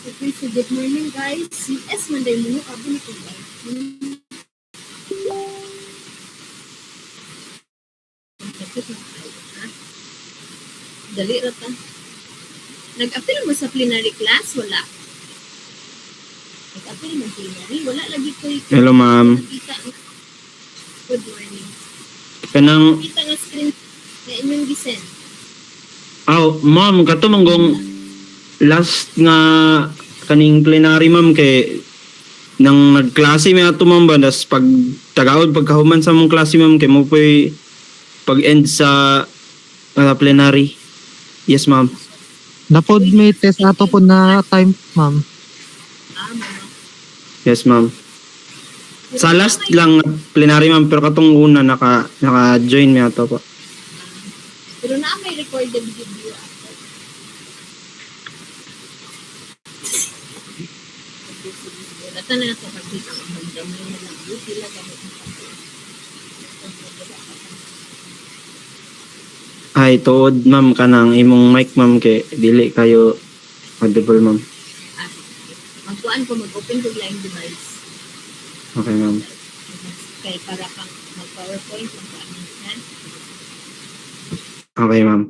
Okay, so good morning guys. CS Monday mo abot ko guys. Dali ra ta. Nag-appeal mo sa plenary class? Wala. Nag-appeal mo plenary? Wala lagi ko Hello, ma'am. nakita. Good morning. Kanang Kita nga screen na inyong gisend. ma'am, kato manggong last nga kaning plenary ma'am kay nang nagklase mi ato ma'am ba das pag tagaod pagkahuman sa mong klase ma'am kay mo poy pag end sa plenary. Yes, ma'am. Napod may test ato po na time, ma'am. Mama. Yes, ma'am. Sa last lang plenary ma'am pero katong una naka-join mi ato po. Pero na may recorded video ako. Data na ito pagkita ko magdamay na lang. Sila gamit ng Ay tuod ma'am kanang imong mic ma'am kay dili kayo audible ma'am. Magkuhan ko mag-open ko lang device. Okay, ma'am. Kaya para pang mag-PowerPoint, mag-ano yan. Okay, ma'am.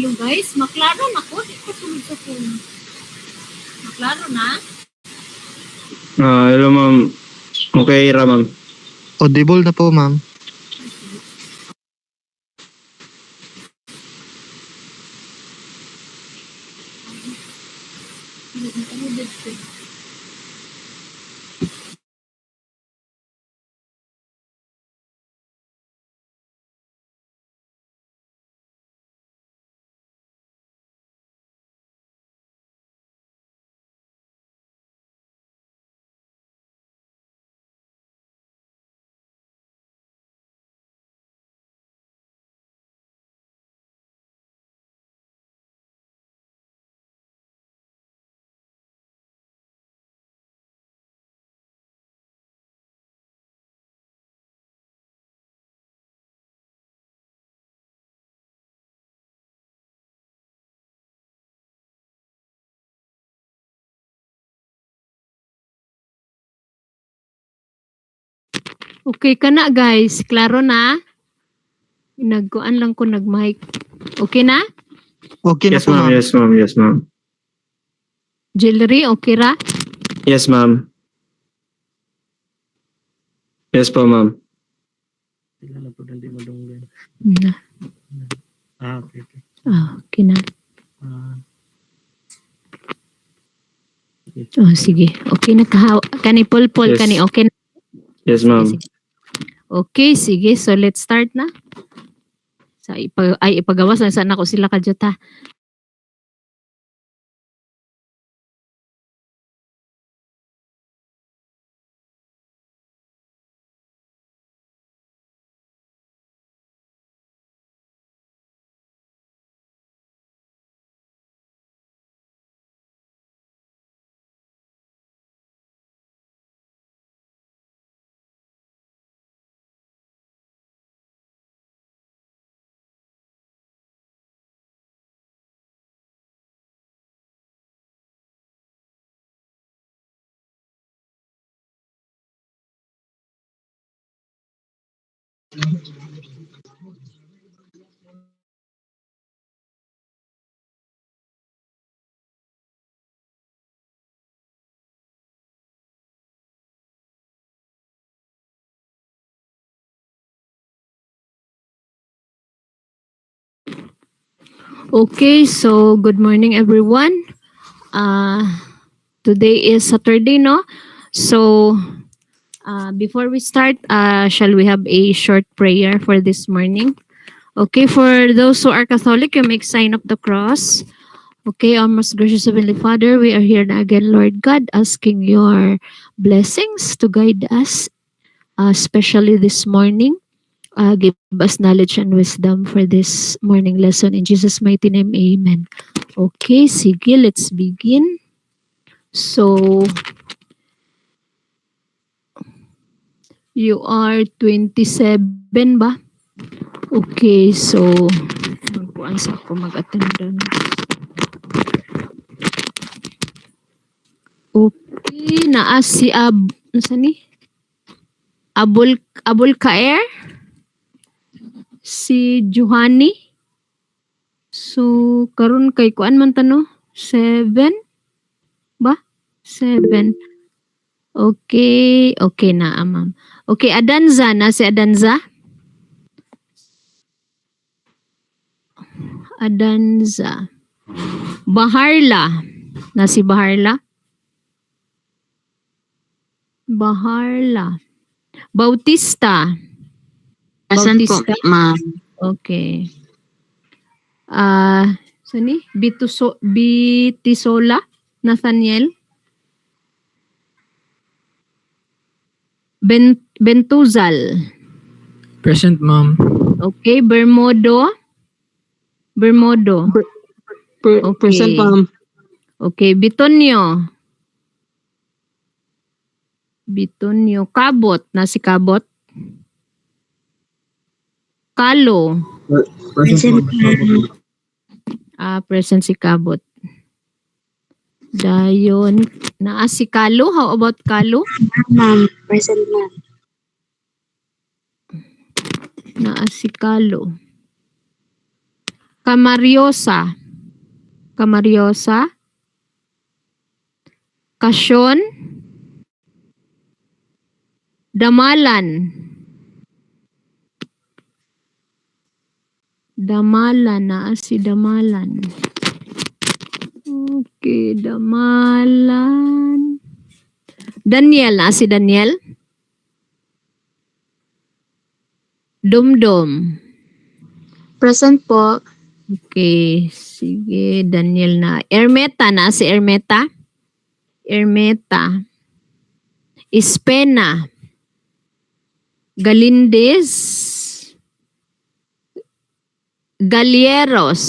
Yung guys, maklaro na ko. Di ko tulog sa phone. Maklaro na? Hello ma'am. Okay ra ma'am. Audible na po, ma'am. Okay ka na guys. Klaro na? Nagkuan lang ko nag-mic. Okay na? Okay na Yes po, ma'am. ma'am. Yes ma'am. Yes ma'am. Jewelry, okay ra? Yes ma'am. Yes po ma'am. Na. Okay. Okay na. Oh, sige. Okay na kani pulpul Yes. kani okay na. Yes ma'am. Sige. Okay, sige. So let's start na. Sa ipagawas na sana ko sila kadyota. Okay, so good morning everyone. Today is Saturday, no? So before we start, shall we have a short prayer for this morning? Okay, for those who are Catholic, you make sign of the cross. Okay, our most gracious Heavenly Father, we are here na again, Lord God, asking your blessings to guide us, especially this morning. Give us knowledge and wisdom for this morning lesson. In Jesus' mighty name, amen. Okay, sige, let's begin. So, you are 27 ba? Okay, so, magpuan sa ako mag-attendance. Okay, naa si nasa ni? Abul Kaer? Si Johanny? So, karon kay kuan man tano? 7? Ba? 7. Okay, okay na, ma'am. Okay, Adanza na si Adanza. Adanza. Baharla. Na si Baharla. Baharla. Bautista. Present po, Bautista. ma'am. Okay. Sani? Bitisola. Nathaniel. Bentuzal. Present, ma'am. Okay, Bermodo. Okay. Present, ma'am. Okay, Bitonio. Cabot. Na si Cabot. Kalo. Present, ma'am. Present si Cabot. Dayon. Naa si Kalo. How about Kalo? Ma'am. Present, ma'am. naa si Kalo. Kamaryosa. Kamaryosa. Kasyon. Damalan. Damalan, naa si Damalan. Okay, Damalan. Daniel, naa si Daniel. Dumdum. Present po. Okay, sige, Daniel na. Ermeta, naa si Ermeta. Ermeta. Ispena. Galindez. Galieros.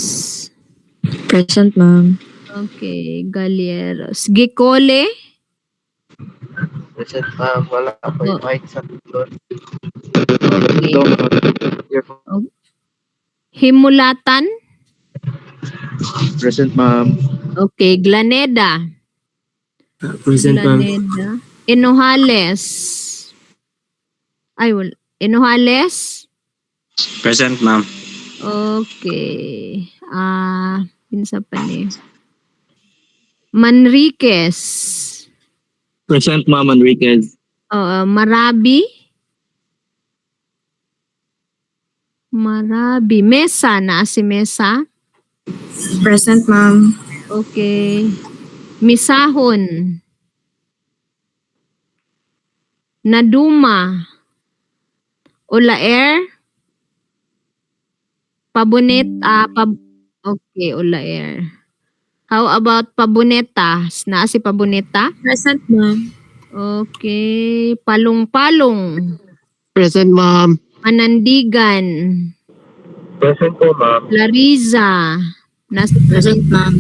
Present, ma'am. Okay, Galieros. Gicole. Present ma'am, wala ako Oh. invite sa doon. Okay. Himulatan. Present ma'am. Okay, Glaneda. Present, ma'am. Glaneda. Inohales. Ay, wala. Inohales. Present, ma'am. Okay. Pinsa pa ni? Manriquez. Present, ma'am. Enriquez. Marabi. Marabi. Mesa, na si Mesa. Present, ma'am. Okay. Misahon. Naduma. Ulaer. Pabonet. Okay, Ulaer. How about Paboneta? Na si Paboneta? Present, ma'am. Okay. Palong-palong. Present ma'am. Manandigan. Present po ma'am. Lariza. Nasa Present, ma'am.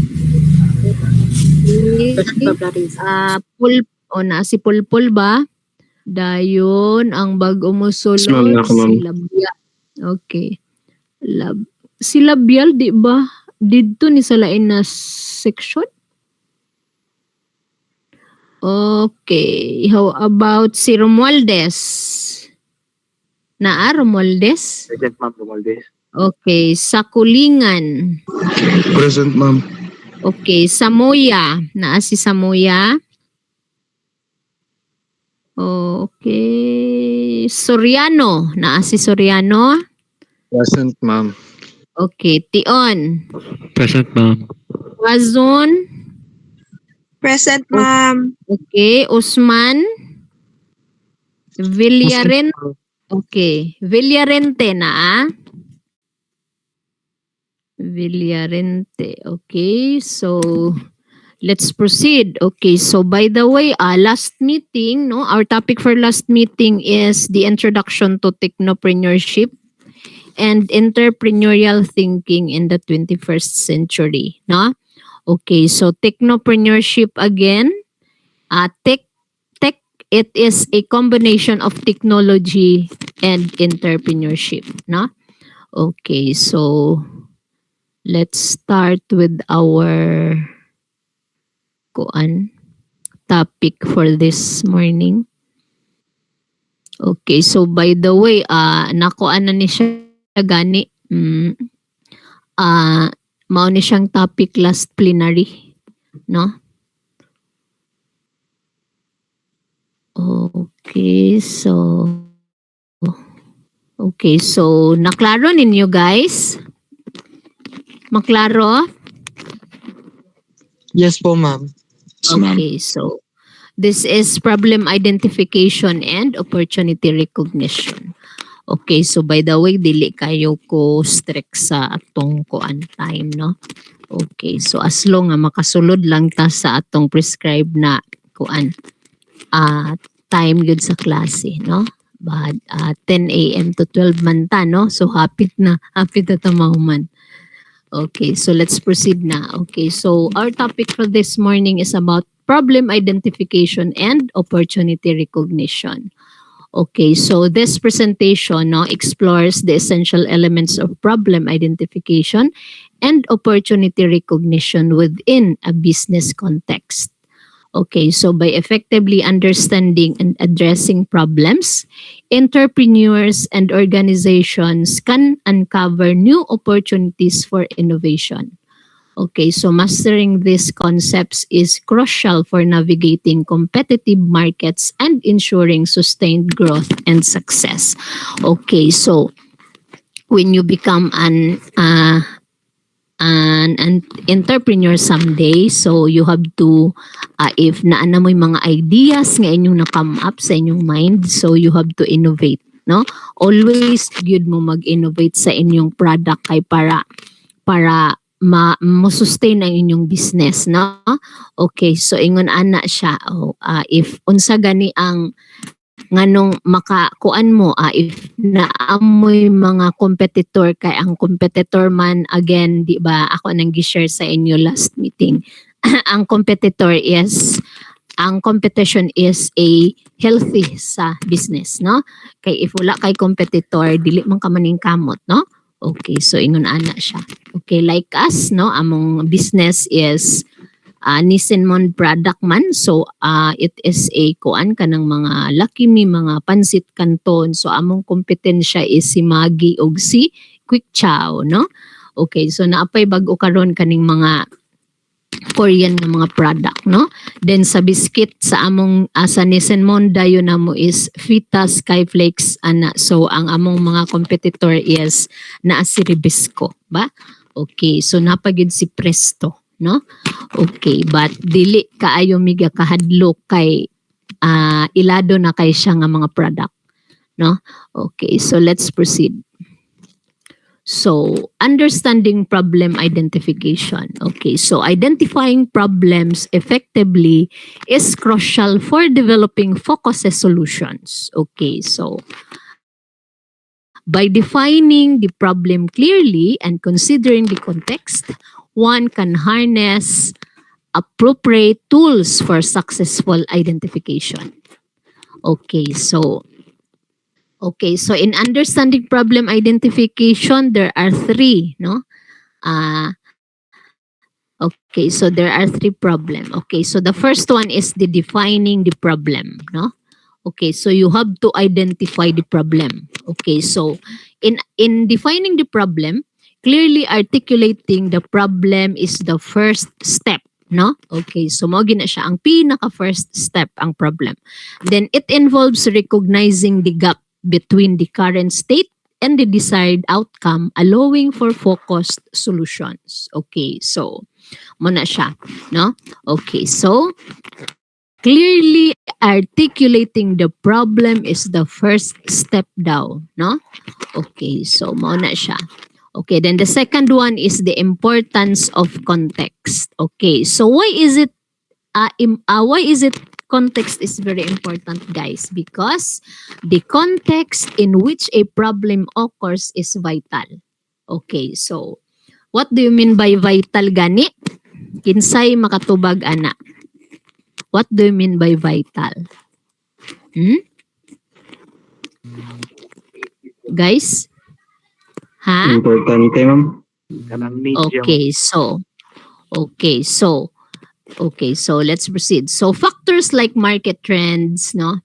si Pulpul ba? Dayon, ang bag umusulod, Yes, ma'am, ako, ma'am. si Labia. Okay. Si Labial, di ba? Dito ni sa lain na section? Okay. How about si Romualdez? Romualdez? Present ma'am, Romualdez. Okay. Sakulingan. Present ma'am. Okay. Samoya. Si Samoya. Okay. Soriano. Si Soriano. Present ma'am. Okay. Tion. Present, ma'am. Wazon. Present, ma'am. Okay. Usman. Villarente. Okay. Villarente na. Villarente. Okay. So, let's proceed. Okay. So, by the way, last meeting, no, our topic for last meeting is the introduction to technopreneurship and entrepreneurial thinking in the 21st century, no? Okay. So, technopreneurship again. Tech, it is a combination of technology and entrepreneurship, no? Okay, so let's start with our topic for this morning. Okay, so by the way, nakuan na ni siya gani. Mao ni siyang topic last plenary, no? Okay, so naklaro ninyo guys? Maklaro? Yes po ma'am. Okay, so this is problem identification and opportunity recognition. Okay, so by the way, dili kayo ko strict sa atong time, no? Okay, so as long nga makasulod lang ta sa atong prescribed na time good sa klase, no? But 10 a.m. to 12 man ta, no? So hapit na tamahuman. Okay, so let's proceed na. Okay, so our topic for this morning is about problem identification and opportunity recognition. Okay, so this presentation explores the essential elements of problem identification and opportunity recognition within a business context. Okay, so by effectively understanding and addressing problems, entrepreneurs and organizations can uncover new opportunities for innovation. Okay, so mastering these concepts is crucial for navigating competitive markets and ensuring sustained growth and success. Okay, so when you become an entrepreneur someday, so you have to, if naana mo yung mga ideas nga inyong na-come up sa inyong mind, so you have to innovate, no? Always good mo mag-innovate sa inyong product kay para mo-sustain ang inyong business, no? Okay, so ingon ana siya, if unsa gani ang nganong makakuan mo, if naamoy mga competitor, kay ang competitor man, again, di ba, ako nang gi-share sa inyo last meeting, ang competition is a healthy sa business, no? Kay if wala kay competitor, dili man ka maning kamot, no? Okay, so ingon ana siya. Okay, like us, no, among business is Nissinmon product man. So it is a kuan kanang mga Lucky Me, mga pansit canton. So among kompetensya is si Maggi ug si Quick Chow, no? Okay, so naapay bag-o karon kaning mga Korean nga mga product, no? Then sa biscuit sa among sa Nissinmon dayon namo is Vita Skyflakes ana. So ang among mga competitor is naa si Ribisco, ba? Okay, so napagid si Presto, no? Okay, but dili kaayo miga kahadlok kay ilado na kay siya nga mga product, no? Okay, so let's proceed. So, understanding problem identification. Okay, so identifying problems effectively is crucial for developing focused solutions. Okay, so by defining the problem clearly and considering the context, one can harness appropriate tools for successful identification. Okay, so in understanding problem identification, there are three, no? Okay, so there are three problems. Okay, so the first one is the defining the problem, no? Okay, so you have to identify the problem. Okay, so in defining the problem, clearly articulating the problem is the first step, no? Okay, so mao gina siya ang pinaka first step ang problem. Then it involves recognizing the gap between the current state and the desired outcome, allowing for focused solutions. Okay, so muna siya, no? Okay, so clearly articulating the problem is the first step daw, no? Okay, so muna siya. Okay, then the second one is the importance of context. Okay, so why is it context is very important, guys? Because the context in which a problem occurs is vital. Okay, so what do you mean by vital gani? Kinsay makatubag ana? What do you mean by vital? Guys? Ha? Importante, ma'am. Okay, so let's proceed. So factors like market trends, no,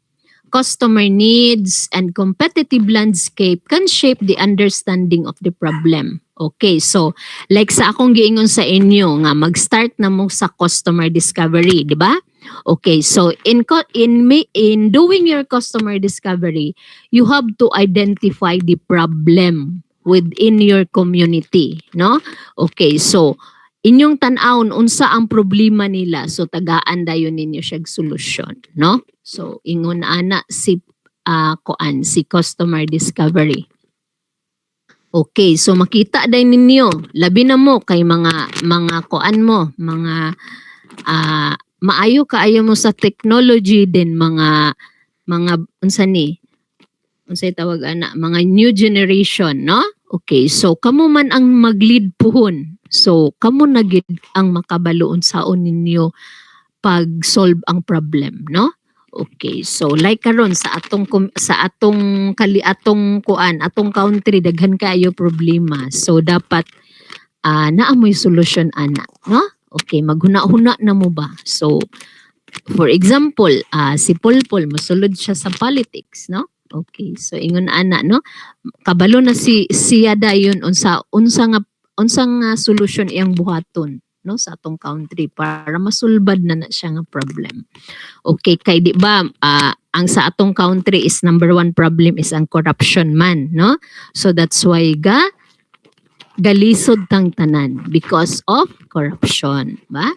customer needs, and competitive landscape can shape the understanding of the problem. Okay, so like sa akong giingon sa inyo nga mag-start na mo sa customer discovery, di ba? Okay, so in doing your customer discovery, you have to identify the problem within your community, no? Okay, so inyong tan-awon unsa ang problema nila, so tagaan dayon ninyo siya solusyon, no? So ingon ana si si customer discovery. Okay, so makita day ninyo labi na mo kay mga kuan mo, mga maayo kaayo mo sa technology, din mga unsay tawag ana, mga new generation, no? Okay, so kamo man ang mag-lead puhon. So, kamo na gid ang makabaloon saon ninyo pag-solve ang problem, no? Okay, so like karon sa atong country daghan kayo problema. So dapat naamoy solusyon ana, no? Okay, maghuna-huna na mo ba? So for example, si Pulpul mosulod siya sa politics, no? Okay, so ingon ana, no? Kabalo na siya dayon unsa nga solution iyang buhaton, no, sa atong country para masulbad na siya nga problem. Okay, kay di ba ang sa atong country is number one problem is ang corruption man, no? So that's why galisod tang tanan because of corruption, ba?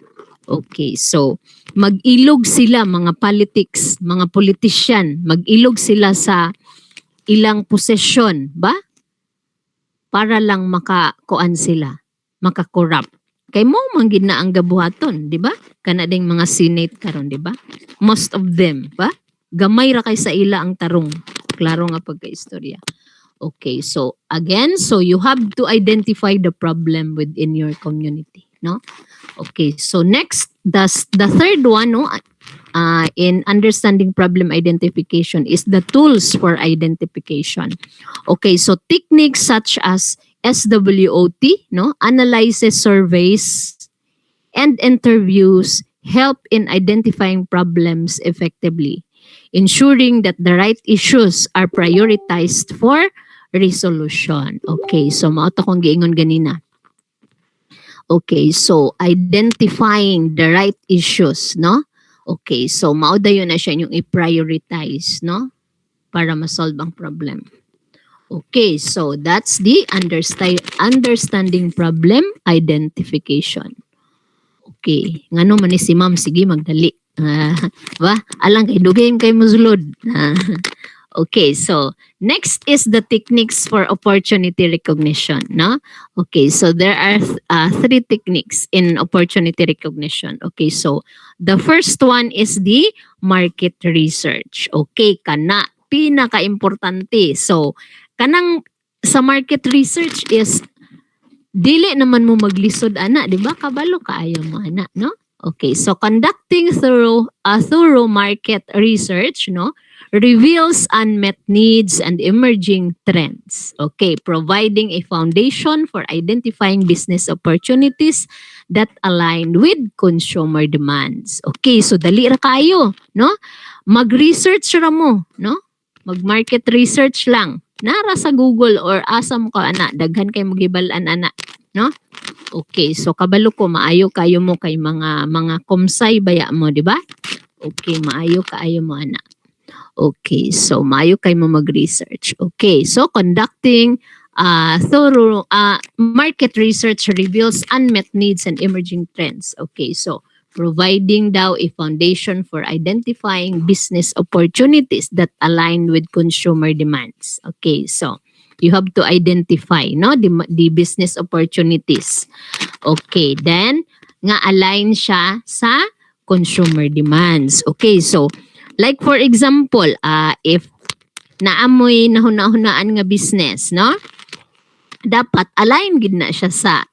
Okay, so mag-ilog sila mga politics, mga politician, mag-ilog sila sa ilang posisyon, ba? Para lang makakuan sila, makakorrupt. Kay mo man gid na ang gabuhaton, di ba? Kana ding mga senate karon, di ba? Most of them, ba? Gamay ra kay sa ila ang tarong. Klaro nga pagkaistorya. Okay, so again, so you have to identify the problem within your community, no? Okay, so next, the third one, no, in understanding problem identification is the tools for identification. Okay, so techniques such as SWOT, no, analysis, surveys, and interviews help in identifying problems effectively, ensuring that the right issues are prioritized for resolution. Okay, so mao to kong giingon ganina. Okay, so identifying the right issues, no? Okay, so mao dayon na siya yung i-prioritize, no? Para ma-solve ang problem. Okay, so that's the understanding problem identification. Okay, ngano man ni si ma'am, sige magdali. Ba? Alang kay dugay kay musulod. Okay, so next is the techniques for opportunity recognition, no? Okay, so there are three techniques in opportunity recognition. Okay, so the first one is the market research. Okay, kana pinaka-importante. So kanang sa market research is dili naman mo maglisod ana, di ba? Kabalo kaayo mo ana, no? Okay, so conducting thorough market research, no, reveals unmet needs and emerging trends. Okay, providing a foundation for identifying business opportunities that align with consumer demands. Okay, so dali ra kayo, no? Mag-research ra mo, no? Mag-market research lang. Nara sa Google or asa mo ka ana, daghan kay mo gibalan ana, no? Okay, so kabalo ko maayo kayo mo kay mga komsay baya mo, di ba? Okay, maayo kaayo mo ana. Okay, so maayo kay mo mag-research. Okay, so conducting thorough market research reveals unmet needs and emerging trends. Okay, so providing daw a foundation for identifying business opportunities that align with consumer demands. Okay, so you have to identify, no, the business opportunities. Okay, then nga align siya sa consumer demands. Okay, so like for example, if naamoy nahuna-hunaan nga business, no? Dapat align gid na siya sa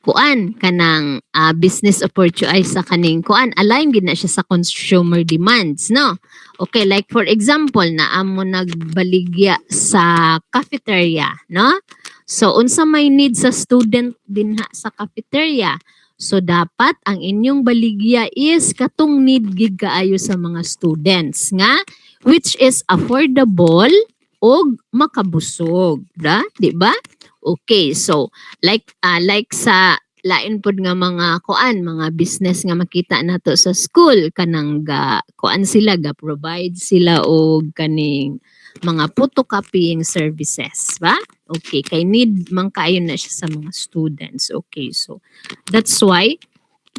kuan kanang business opportunity sa kaning kuan, align gid na siya sa consumer demands, no? Okay, like for example, naamo nagbaligya sa cafeteria, no? So unsa may need sa student dinha sa cafeteria? So dapat ang inyong baligya is katong need gid kaayo sa mga students nga which is affordable og makabusog, di ba? Okay, so like sa lain pod nga mga kuan, mga business nga makita nato sa school kanang kuan sila provide sila og kaning mga photocopying services, ba? Okay, kay need man kaayo na siya sa mga students. Okay, so that's why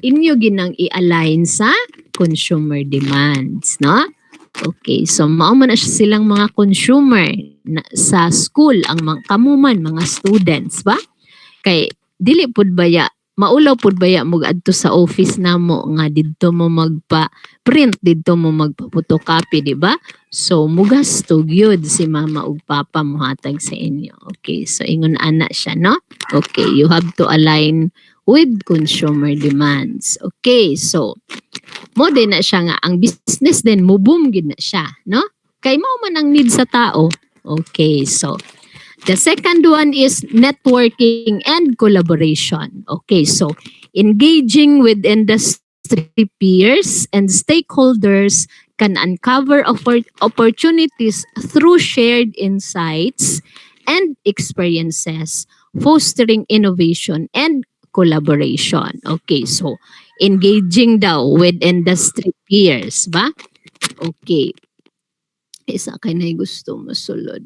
inyo ginang i-align sa consumer demands, no? Okay, so mao man na siya silang mga consumer sa school ang kamuman mga students, ba? Kay dili pud baya maulaw pud baya mo adto sa office namo nga didto mo magpa-print, didto mo magpa-photocopy, di ba? So mugasto gyud si mama ug papa mo hatag sa inyo. Okay, so ingon ana siya, no? Okay, you have to align with consumer demands. Okay, so mo din na siya nga ang business din mo boom gid na siya, no? Kay mao man ang need sa tao. Okay, so the second one is networking and collaboration. Okay, so engaging with industry peers and stakeholders can uncover opportunities through shared insights and experiences, fostering innovation and collaboration. Okay, so engaging daw with industry peers, ba? Okay. Isa kay na gusto masulod.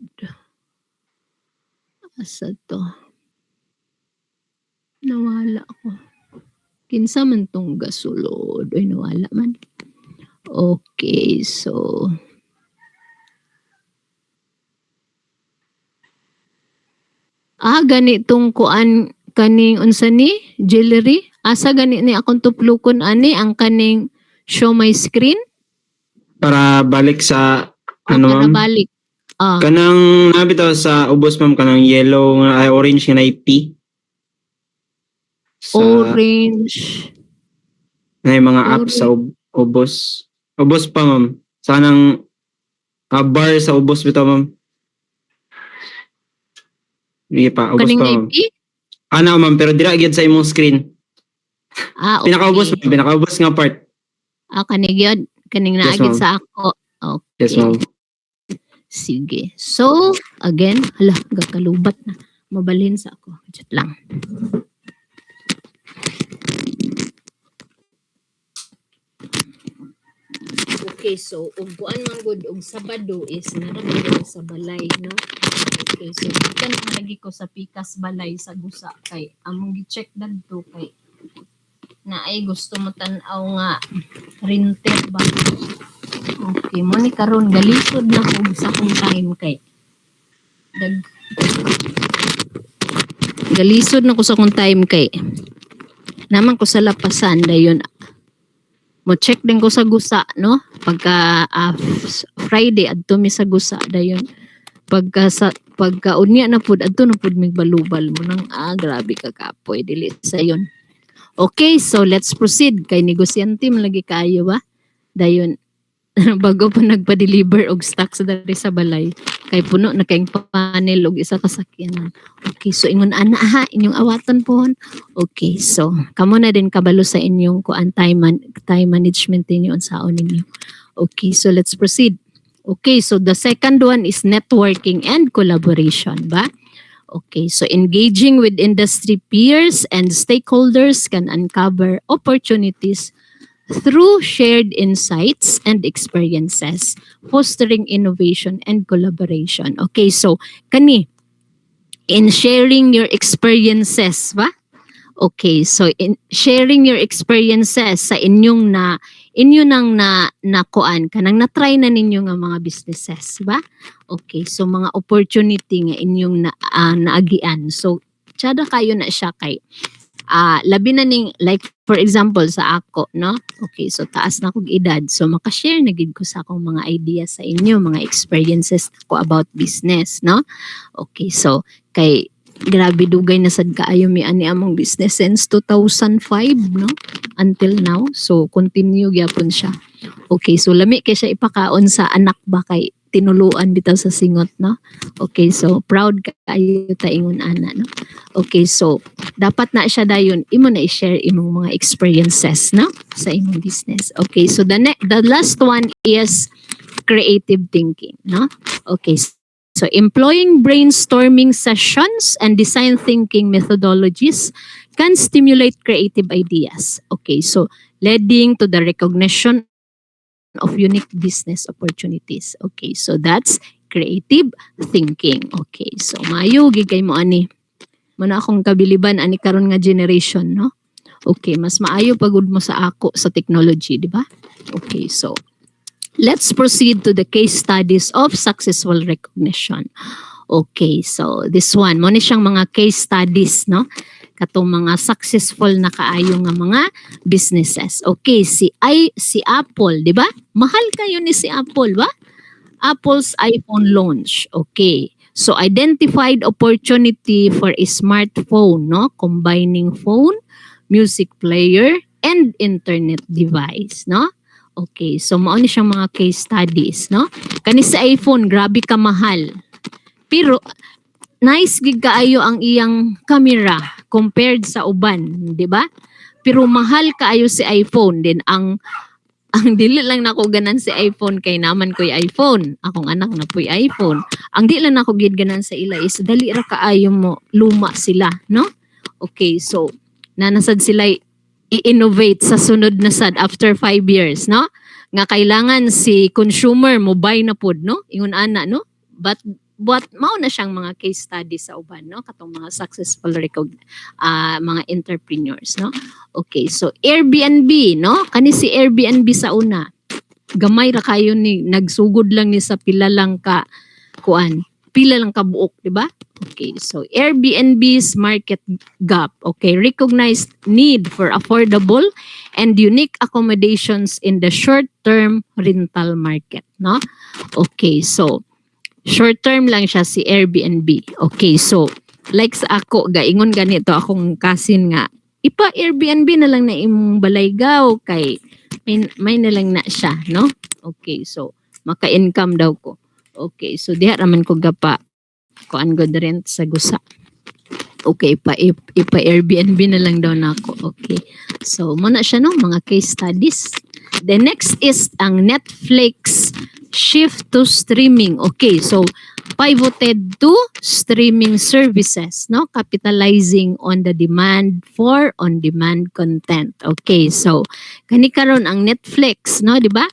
Asa to? Nawala ko. Kinsa man tong gasulod. Oy, nawala man. Okay, so ganitong kuan kaning unsa ni jewelry. Asa gani ni akong tuplukon ani ang kaning show my screen Para balik sa para ma'am? balik. Kanang nabitaw sa ubos ma'am kanang yellow nga ay orange nga na P. Sa Orange. na mga app sa ubos. Ubos pa ma'am. Sa kanang bar sa ubos bitaw ma'am. Hindi pa, ubos Kaning pa ma'am. IP? Ana ma'am, pero dira gyud sa imong screen. Okay. Pinakaubos ma'am, pinakaubos nga part. Kanig yun. Kaning Yes, naagid ma'am. sa ako. Okay. Yes ma'am. Sige. So, again, hala, gakalubat na. Mabalhin sa ako. Just lang. Okay, so, ugbuan man gud og Sabado is naramdaman sa balay, no? Okay, so, ikan ang lagi ko sa Pikas Balay sa Gusa kay among gi-check dadto kay na ay gusto mo tan-aw nga rented ba? Okay, mo ni karon galisod na ko sa kong time kay galisod na ko sa kong time kay naman ko sa lapasan dayon mo check din ko sa Gusa no pagka Friday adto mi sa Gusa dayon pagka unya na pud adto na pud mig balubal mo nang grabe ka kapoy dili sa yon. Okay, so let's proceed kay negosyante man lagi kayo ba dayon bago pa nagpa-deliver og stock sa diri sa balay kay puno na kayong panel og isa ka sakyanan. Okay, so ingon ana ha inyong awaton pohon. Okay, so kamo na din kabalo sa inyong kuan time management ninyo unsaon ninyo. Okay, so let's proceed. Okay, so the second one is networking and collaboration ba? Okay, so engaging with industry peers and stakeholders can uncover opportunities through shared insights and experiences, fostering innovation and collaboration. Okay, so kani in sharing your experiences ba? Okay, so in sharing your experiences sa inyo nang nakuan kanang na-try na ninyo nga mga businesses ba? Okay, so mga opportunity nga inyong naagian. So tsada kayo na siya kay labi na ning like for example sa ako no. Okay, so taas na kog edad. So maka-share na gid ko sa akong mga ideas sa inyo, mga experiences ko about business no. Okay, so kay grabe dugay na sad kaayo mi ani among business since 2005 no until now, so continue gyapon siya. Okay, so lami kay siya ipakaon sa anak ba kay tinuluan bitaw sa singot no. Okay, so proud kaayo ta ingon ana no. Okay, so dapat na siya dayon imo na i-share imong mga experiences no sa imong business. Okay, so the last one is creative thinking no. Okay, so employing brainstorming sessions and design thinking methodologies can stimulate creative ideas. Okay, so leading to the recognition of unique business opportunities. Okay, so that's creative thinking. Okay, so maayo gigay mo ani. Muna akong kabiliban ani karon nga generation, no? Okay, mas maayo pagud mo sa ako sa technology, di ba? Okay, so let's proceed to the case studies of successful recognition. Okay, so this one, mo ni siyang mga case studies, no? Katong mga successful na kaayo nga mga businesses. Okay, si Apple, di ba? Mahal kayo ni si Apple, ba? Apple's iPhone launch. Okay. So identified opportunity for a smartphone, no? Combining phone, music player, and internet device, no? Okay, so mao ni siyang mga case studies, no? Kani sa iPhone, grabe ka mahal. Pero nice gid kaayo ang iyang camera compared sa uban, di ba? pero mahal kaayo si iPhone din ang dili lang nako ganan si iPhone kay naman ko'y iPhone. Akong anak na po'y iPhone. Ang di lang nako gid ganan sa ila is dali ra kaayo mo luma sila, no? Okay, so nanasad sila i-innovate sa sunod na sad after 5 years, no? Nga kailangan si consumer mo buy na pod, no? Ingon ana, no? But mao na siyang mga case study sa uban, no? Katong mga successful mga entrepreneurs, no? Okay, so Airbnb, no? Kani si Airbnb sa una. Gamay ra kayo ni nagsugod lang ni sa pila lang ka buok, di ba? Okay, so Airbnb's market gap, okay, recognized need for affordable and unique accommodations in the short-term rental market, no? Okay, so short-term lang siya si Airbnb. Okay, so like sa ako, gaingon ganito akong kasin nga, ipa Airbnb na lang na imong balaygaw kay may na lang na siya, no? Okay, so maka-income daw ko. Okay, so diha raman ko gapa kuan god rent sa gusa. Okay, ipa Airbnb na lang daw nako. Okay. So muna siya no mga case studies. The next is ang Netflix shift to streaming. Okay, so pivoted to streaming services, no? Capitalizing on the demand for on-demand content. Okay, so kani karon ang Netflix, no, di ba?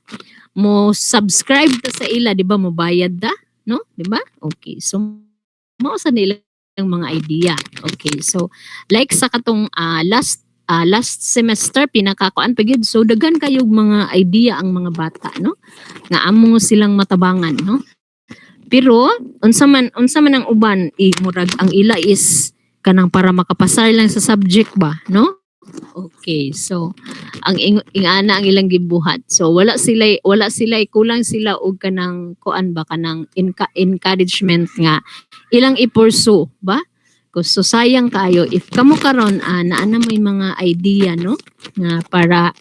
Mo subscribe ta sa ila, di ba? Mo bayad da, no? Di ba? Okay, so mao sa nila ang mga idea. Okay, so like sa katong last semester pinakakuan pagid so daghan kayog mga idea ang mga bata, no? Nga amo silang matabangan, no? Pero unsa man ang uban murag ang ila is kanang para makapasar lang sa subject ba, no? Okay, so ang ingana ang ilang gibuhat. So wala sila kulang sila og kanang kuan ba kanang encouragement nga ilang i-pursue ba? So sayang kayo if kamo karon naana may mga idea, no? Nga para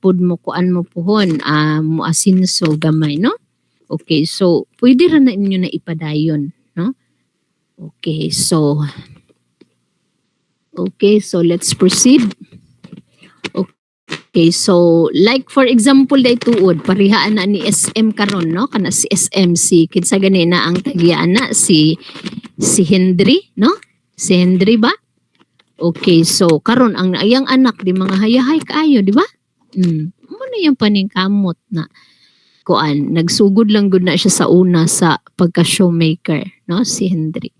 pud mo kuan mo puhon mo asinso gamay, no? Okay, so pwede ra na inyo na ipadayon, no? Okay, so let's proceed. Okay, so like for example day tuod parihaan na ni SM karon, no? Kana si SM si kinsa gani na ang tagian na si Henry, no? Si Henry ba? Okay, so karon ang ayang anak di mga hayahay kaayo, di ba? Mo na yung paningkamot na kuan nagsugod lang gud na siya sa una sa pagka showmaker, no, si Henry.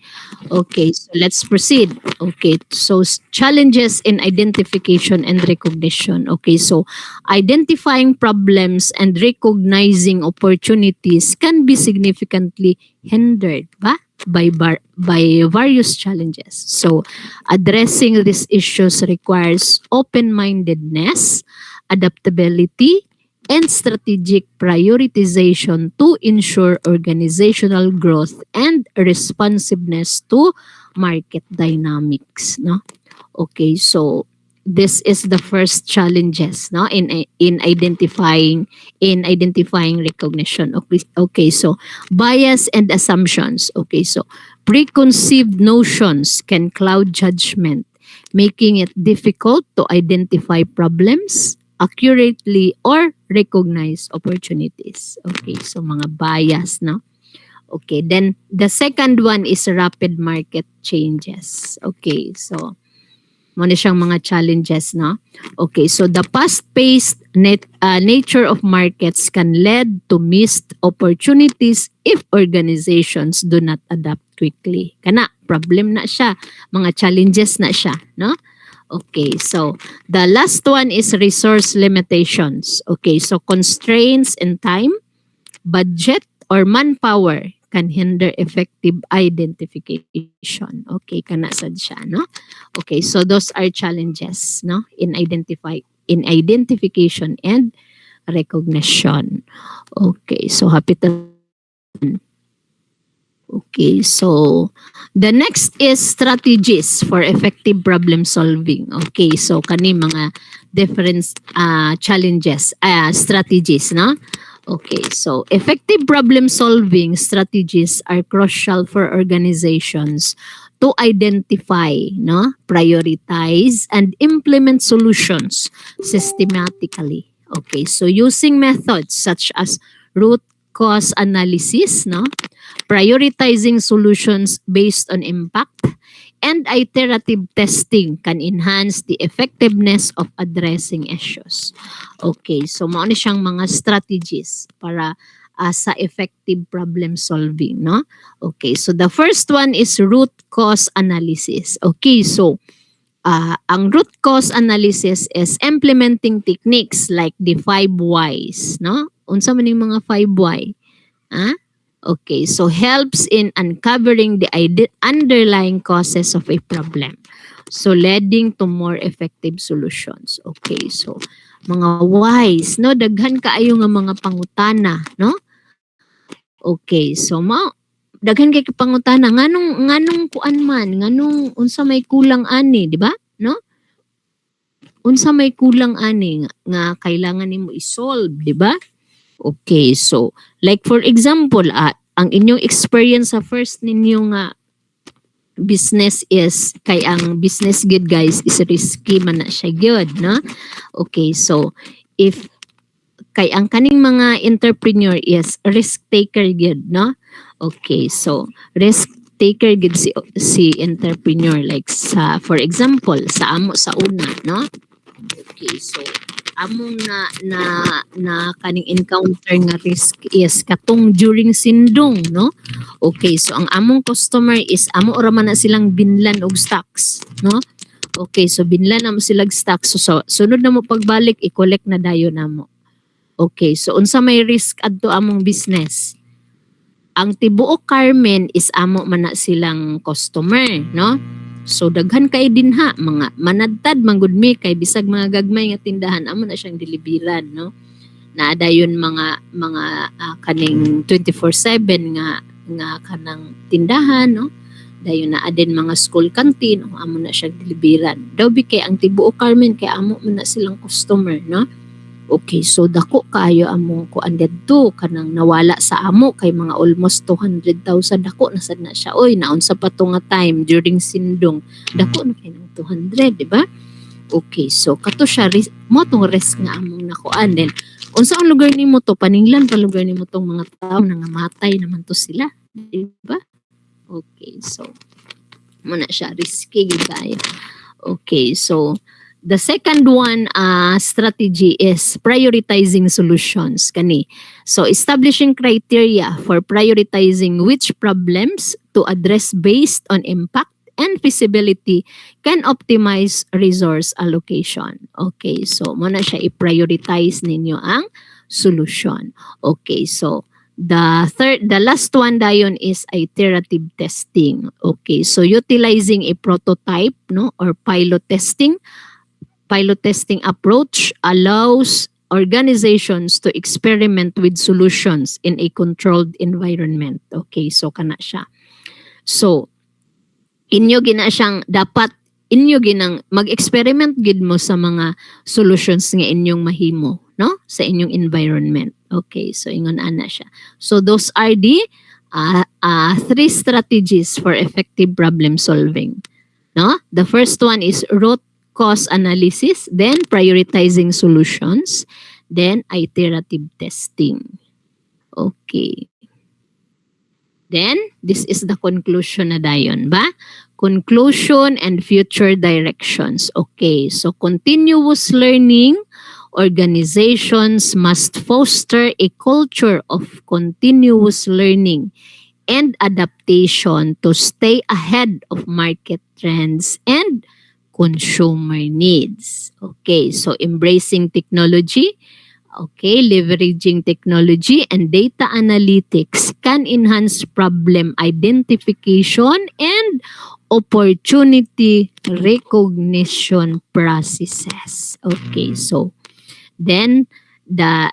Okay, so let's proceed. Okay, so challenges in identification and recognition. Okay, so identifying problems and recognizing opportunities can be significantly hindered by various challenges. So addressing these issues requires open-mindedness, adaptability, and strategic prioritization to ensure organizational growth and responsiveness to market dynamics, no? Okay, so this is the first challenges, no, in identifying recognition. Okay, so bias and assumptions. Okay, so preconceived notions can cloud judgment, making it difficult to identify problems accurately or recognize opportunities. Okay, so mga bias, no? Okay, then the second one is rapid market changes. Okay, so muna siyang mga challenges, no? Okay, so the fast-paced nature of markets can lead to missed opportunities if organizations do not adapt quickly. Kana, problem na siya. Mga challenges na siya, no? Okay, so the last one is resource limitations. Okay, so constraints in time, budget, or manpower can hinder effective identification. Okay, kana sad siya, no? Okay, so those are challenges, no? In identification and recognition. Okay, so happy to. Okay, so the next is strategies for effective problem solving. Okay, so kani mga different challenges, strategies, no? Okay, so effective problem solving strategies are crucial for organizations to identify, no, prioritize, and implement solutions systematically. Okay, so using methods such as root cause analysis, no, prioritizing solutions based on impact, and iterative testing can enhance the effectiveness of addressing issues. Okay, so mao ni siyang mga strategies para sa effective problem solving, no? Okay, so the first one is root cause analysis. Okay, so ang root cause analysis is implementing techniques like the 5 whys, no? Unsa man yung mga 5 why? Okay, so helps in uncovering the underlying causes of a problem. So leading to more effective solutions. Okay, so mga whys, no? Daghan kaayo nga mga pangutana, no? Okay, so daghan kay pangutana nganong kuan man, nganong unsa may kulang ani, di ba? No? Unsa may kulang ani nga kailangan nimo i-solve, di ba? Okay, so like for example, ang inyong experience sa first ninyo nga business is kay ang business gid guys is risky man na siya gyud, no? Okay, so if kay ang kaning mga entrepreneur is risk taker gid, no? Okay, so risk taker gid si entrepreneur like sa for example sa amo sa una, no? Okay, so among na kaning encounter nga risk is katong during sindong, no? Okay, so ang among customer is amo ora man na silang binlan og stocks, no? Okay, so binlan na mo silang stocks, so sunod na mo pagbalik i-collect na dayon namo. Okay, so unsa may risk adto among business? Ang tibuok Carmen is amo man na silang customer, no? So daghan kay dinha mga manadtad manggud mi kay bisag mga gagmay nga tindahan amo na siyang deliveran, no? Naa dayon mga kaning 24/7 nga kanang tindahan, no? Dayon naa din mga school canteen, amo na siyang deliveran. Daw bi kay ang tibuok Carmen kay amo man na silang customer, no? Okay, so dako kaayo among kuan didto kanang nawala sa amo kay mga almost 200,000 dako na sad na siya. Oy, naon sa pato nga time during sindong. Dako na kay nang 200, di ba? Okay, so kato siya mo tong risk nga among nakuan din. Unsa ang lugar nimo to? Paninglan pa lugar nimo tong mga tao nga matay naman to sila, di ba? Okay, so mo na siya risky gid kaayo. Okay, so the second one strategy is prioritizing solutions kani. So establishing criteria for prioritizing which problems to address based on impact and feasibility can optimize resource allocation. Okay, so mo na siya i-prioritize ninyo ang solution. Okay, so the last one dayon is iterative testing. Okay, so utilizing a prototype, no, or pilot testing approach allows organizations to experiment with solutions in a controlled environment. Okay, so kana siya. So, inyo ginang mag-experiment gid mo sa mga solutions nga inyong mahimo, no? Sa inyong environment. Okay, so ingon ana siya. So those are the 3 strategies for effective problem solving. No? The first one is root cause analysis, then prioritizing solutions, then iterative testing. Okay. Then, this is the conclusion na dayon ba? Conclusion and future directions. Okay, so continuous learning, organizations must foster a culture of continuous learning and adaptation to stay ahead of market trends and consumer needs. Okay, so embracing technology, okay, leveraging technology and data analytics can enhance problem identification and opportunity recognition processes. Okay, so then the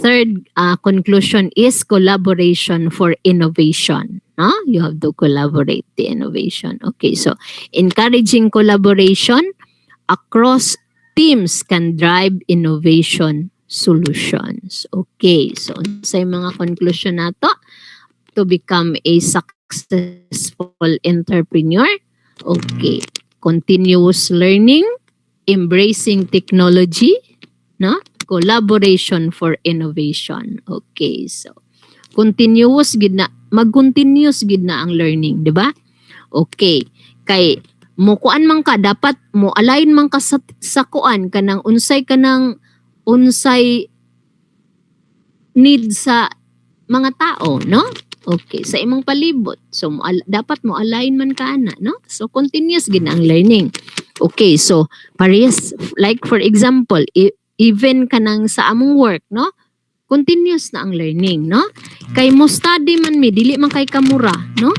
third conclusion is collaboration for innovation. You have to collaborate the innovation. Okay, so encouraging collaboration across teams can drive innovation solutions. Okay, so sa mga conclusion nato to become a successful entrepreneur, Okay. Continuous learning, embracing technology, no? Collaboration for innovation. Okay. So, continuous gid na, mag-continuous gid na ang learning, di ba? Okay. Kay mo kuan man ka, dapat mo align man ka sa kuan kanang unsay need sa mga tao, no? Okay, sa imong palibot. So dapat mo align man ka ana, no? So continuous gid na ang learning. Okay, so parehas like for example, even kanang sa among work, no? Continuous na ang learning, no? Kay mo study man mi, dili man kay kamura, no?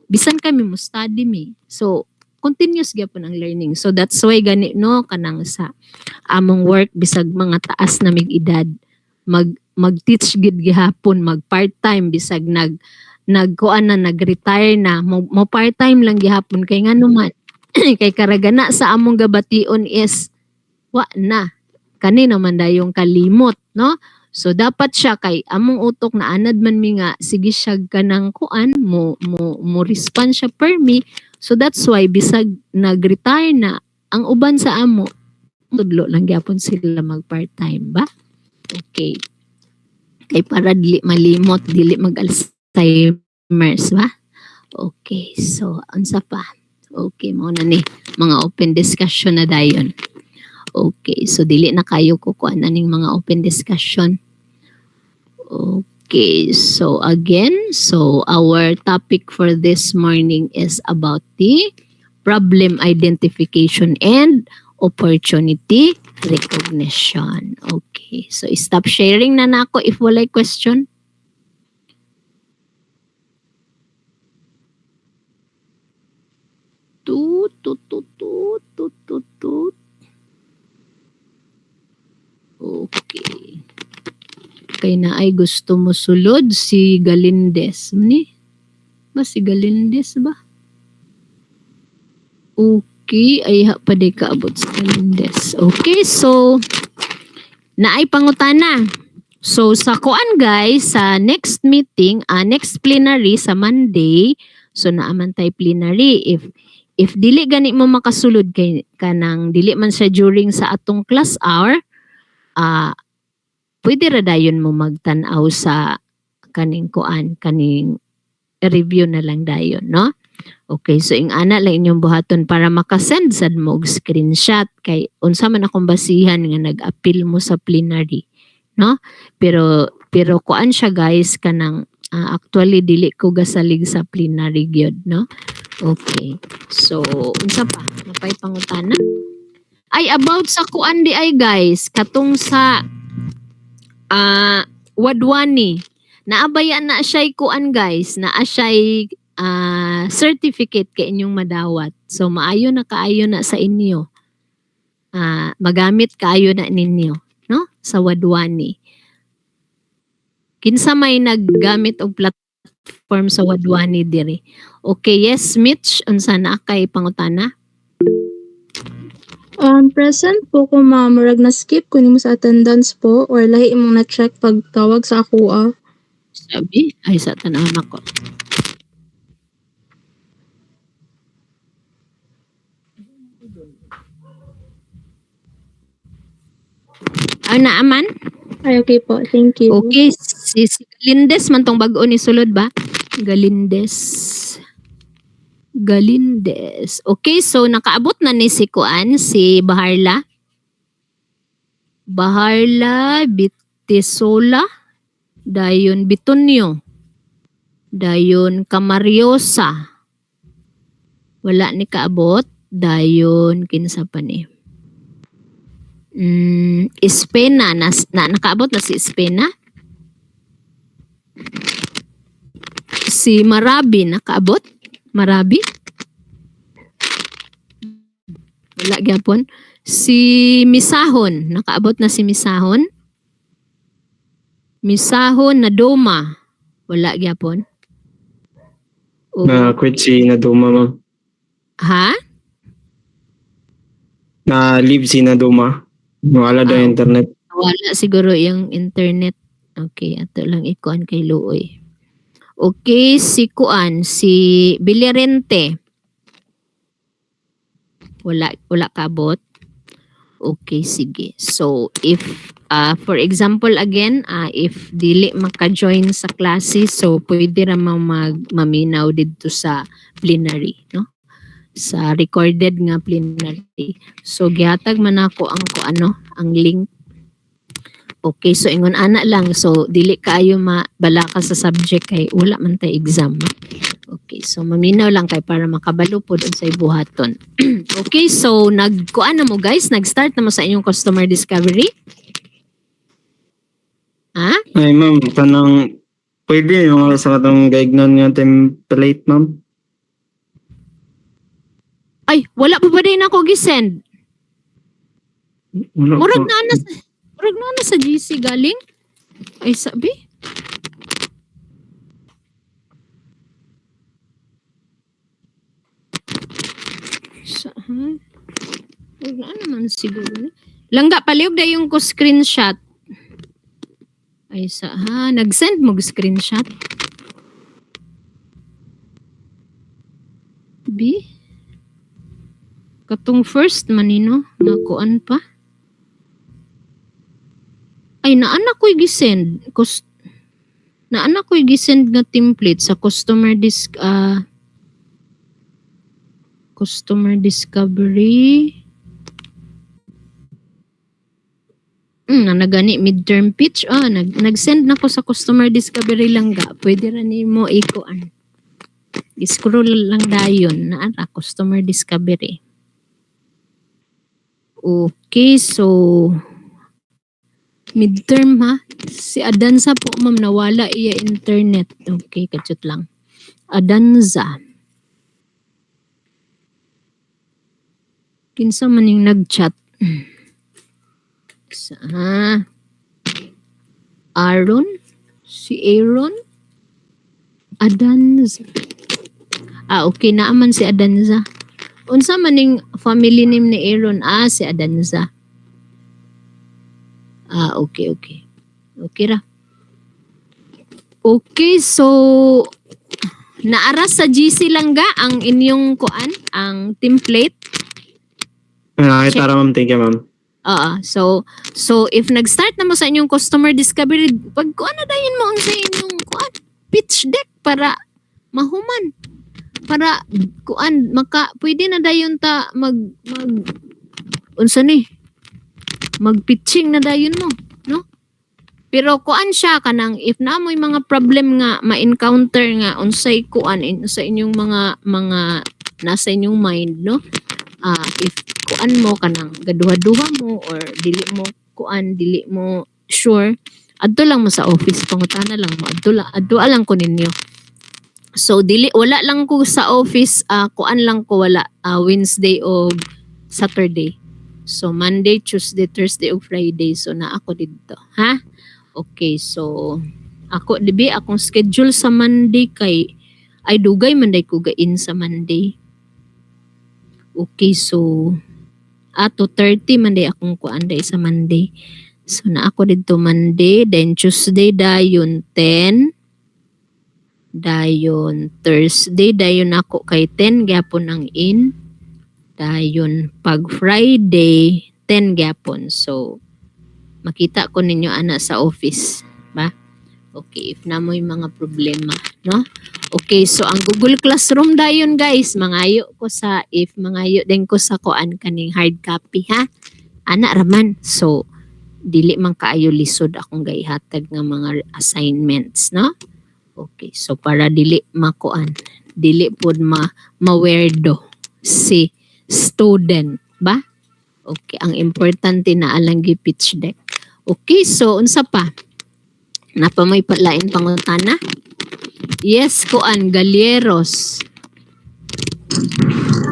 Bisan kami mo study mi. So continuous gyapon ang learning. So that's why gani no kanang sa among work bisag mga taas na mig edad mag-teach gid gihapon, mag part-time bisag nagkuan na nag-retire na mo part-time lang gihapon kay ngano man kay karagana sa among gabation is wa na kani naman dayong kalimot, no? So dapat siya kay among utok na anad man mi nga sige siya kanang kuan mo respond siya per me. So that's why bisag nag-retire na ang uban sa amo tudlo lang gyapon sila mag part-time ba? Okay. Kay para dili malimot, dili mag-Alzheimer's ba? Okay. So unsa pa? Okay, mao na ni mga open discussion na dayon. Okay, so dili na kayo kukuha na ning mga open discussion. Okay, so again, so our topic for this morning is about the problem identification and opportunity recognition. Okay, so stop sharing na nako if walay question. Okay. Kay na ay gusto mo sulod si Galindes. Ni? Ba si Galindes ba? Okay. Ay pa di kaabot si Galindes. Okay. So, naay pangutana. So, sa kuan guys, sa next meeting, next plenary sa Monday, so naaman tay plenary. If dili gani mo makasulod kay kanang dili man siya during sa atong class hour, pwede ra dayon mo magtan-aw sa kaning kuan, kaning review na lang dayon, no? Okay, so ing ana lang inyong buhaton para makasend sad mo og screenshot kay unsa man akong basihan nga nag-appeal mo sa plenary, no? Pero kuan siya guys kanang actually dili ko gasalig sa plenary gyud, no? Okay. So, unsa pa? Napay pangutana? Ay about sa kuan di ay guys, katong sa Wadwani. Naabaya na siya kuan guys, naa siya certificate kay inyong madawat. So maayo na kaayo na sa inyo. Magamit kaayo na ninyo, no? Sa Wadwani. Kinsa may naggamit og platform sa Wadwani diri. Okay, yes, Mitch, unsa na kay pangutana? Present po ko ma'am, murag na skip ko nimo sa attendance po or lahi imong na-check pag tawag sa ako Sabi, ay sa tanaw nako. Naaman? Ay, okay po. Thank you. Okay, si Galindes man tong bag-o ni sulod ba? Galindes. Okay, so nakaabot na ni si Kuan, si Baharla. Bitisola. Dayon Bitunyo. Dayon Camariosa. Wala ni kaabot. Dayon kinsa pa ni? Espena. Nakaabot na si Espena. Si Marabi nakaabot. Marabi? Wala gyapon. Si Misahon, nakaabot na si Misahon. Misahon na Doma. Wala gyapon. Na-quit si Naduma, ma'am. Ha? Na-leave si Naduma. Wala daw yung internet. Wala siguro yung internet. Okay, ato lang ikuan kay Luoy. Okay, si Kuan, si Villarente. Wala kabot. Okay, sige. So if for example again, if dili maka-join sa klase, so pwede ra maminaw didto sa plenary, no? Sa recorded nga plenary. So gihatag man ako ang link. Okay, so ingon ana lang. So dili kaayo mabala ka sa subject kay wala man tay exam. Okay, so maminaw lang kay para makabalo po dun sa ibuhaton. Okay, so nagkuan na mo guys, nag-start na mo sa inyong customer discovery? Ha? Ay, ma'am, pwede yung sa katong gaignon nga template, ma'am. Ay, wala pa ba din ako gisend? Wala Murag pa. na sa GC galing? Ay, sabi? Murag na naman siguro. Langga, paliog na yung ko screenshot. Ay, nag-send mo screenshot? B? Katong first manino, nakuan pa? Ay, naana ko'y gisend. Naana ko'y gisend nga template sa customer discovery. Nagani midterm pitch. Nag-send na ko sa customer discovery lang ga. Pwede ra nimo ikuan. I-scroll lang dayon na customer discovery. Okay, so midterm ha. Si Adanza po ma'am nawala iya internet. Okay, kachut lang. Adanza. Kinsa man yung nag-chat. Aaron? Si Aaron? Adanza. Okay, naaman si Adanza. Unsa man ning family name ni Aaron? Si Adanza. Okay. Okay ra. Okay, so naara sa GC lang ga ang inyong kuan, ang template. Nakita ra, ma'am. Thank you, ma'am. So if nag-start na mo sa inyong customer discovery, pag kuan na dayon mo sa inyong kuan, pitch deck para mahuman. Para kuan pwede na dayon ta unsa ni? Mag-pitching na dayon mo, no? Pero kuan siya kanang if naamoy mga problem nga ma-encounter nga unsay kuan sa inyong mga nasa inyong mind, no? If kuan mo kanang gaduha-duha mo or dili mo sure, adto lang mo sa office, pangutana lang mo, adto lang ko ninyo. So wala lang ko sa office, kuan lang ko wala Wednesday o Saturday. So Monday, Tuesday, Thursday o Friday, so na ako dito, ha? Okay, so akong schedule sa Monday kay ay dugay man day ko gain sa Monday. Okay, so 2:30 man day akong kuan day sa Monday. So na ako dito Monday, then Tuesday dayon 10. Dayon Thursday dayon ako kay 10 gyapon ang in. Dayon pag Friday 10 gyapon. So makita ko ninyo ana sa office, ba? Okay, if na mo'y mga problema, no? Okay, so ang Google Classroom dayon guys, mangayo din ko sa kuan kaning hard copy, ha? Ana raman. So dili man kaayo lisod akong gaihatag nga mga assignments, no? Okay, so para dili pod ma-weirdo si student, ba? Okay, ang importante na alang gi pitch deck. Okay, so unsa pa? Napa may palain pangutana? Yes, kuan Galieros.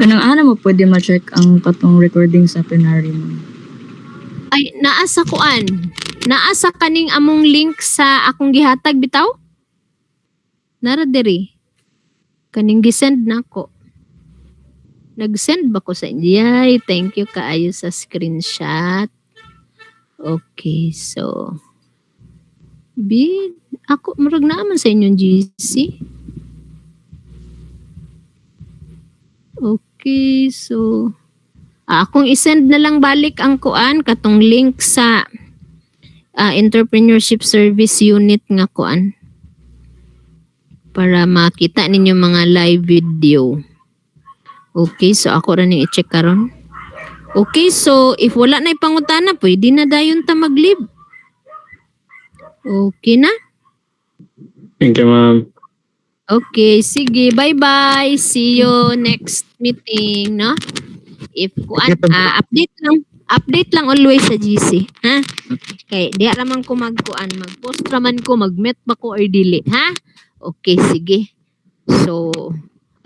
Kanang mo pwede ma-check ang katong recording sa plenary mo. Ay, naasa kuan. Naasa kaning among link sa akong gihatag bitaw? Nara diri. Kaning gisend nako. Nag-send ba ko sa inyo? Yay, thank you kaayo sa screenshot. Okay, so ako murag naaman sa inyong GC. Okay, so Akong isend na lang balik ang kuan katong link sa entrepreneurship service unit nga kuan para makita ninyo mga live video. Okay, so ako ra ning i-check karon. Okay, so if wala na ipangutana, pwede na dayon ta mag-leave. Okay na? Thank you, ma'am. Okay, sige. Bye-bye. See you next meeting, no? If kuan, update lang always sa GC, ha? Okay, di raman ko magkuan, mag-post raman ko, mag-met ba ko or dili, ha? Okay, sige. So,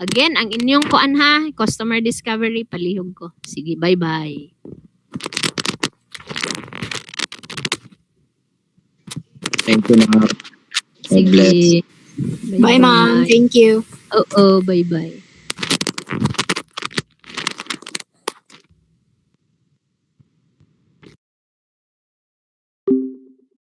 again, ang inyong kuan ha, customer discovery, palihog ko. Sige, bye-bye. Thank you, ma'am. God bless. Sige. Bye, ma'am. Thank you. Oo, bye-bye.